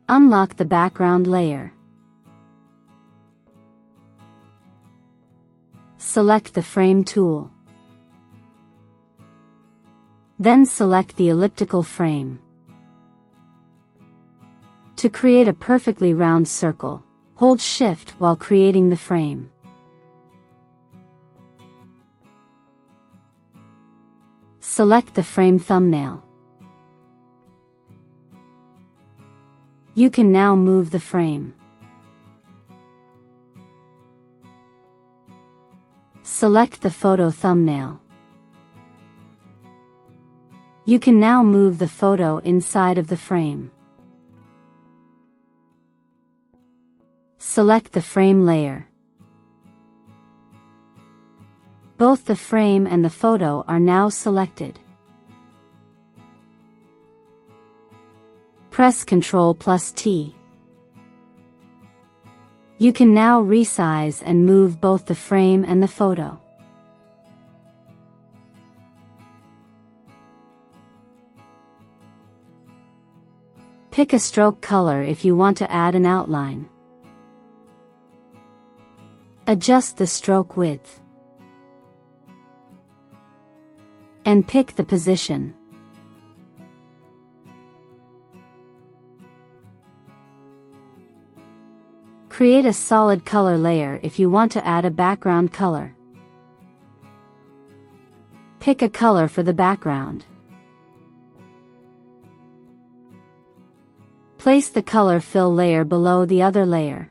Unlock the background layer. Select the frame tool. Then select the elliptical frame. To create a perfectly round circle, hold Shift while creating the frame. Select the frame thumbnail. You can now move the frame. Select the photo thumbnail. You can now move the photo inside of the frame. Select the frame layer. Both the frame and the photo are now selected. Press Ctrl+T. You can now resize and move both the frame and the photo. Pick a stroke color if you want to add an outline. Adjust the stroke width. And pick the position. Create a solid color layer if you want to add a background color. Pick a color for the background. Place the color fill layer below the other layer.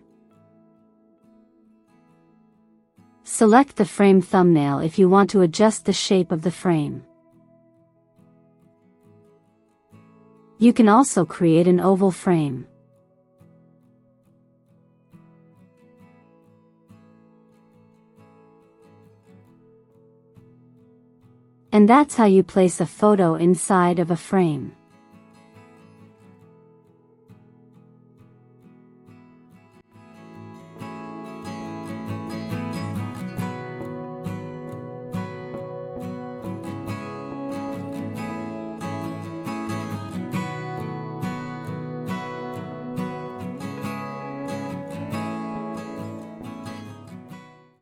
Select the frame thumbnail if you want to adjust the shape of the frame. You can also create an oval frame. And that's how you place a photo inside of a frame.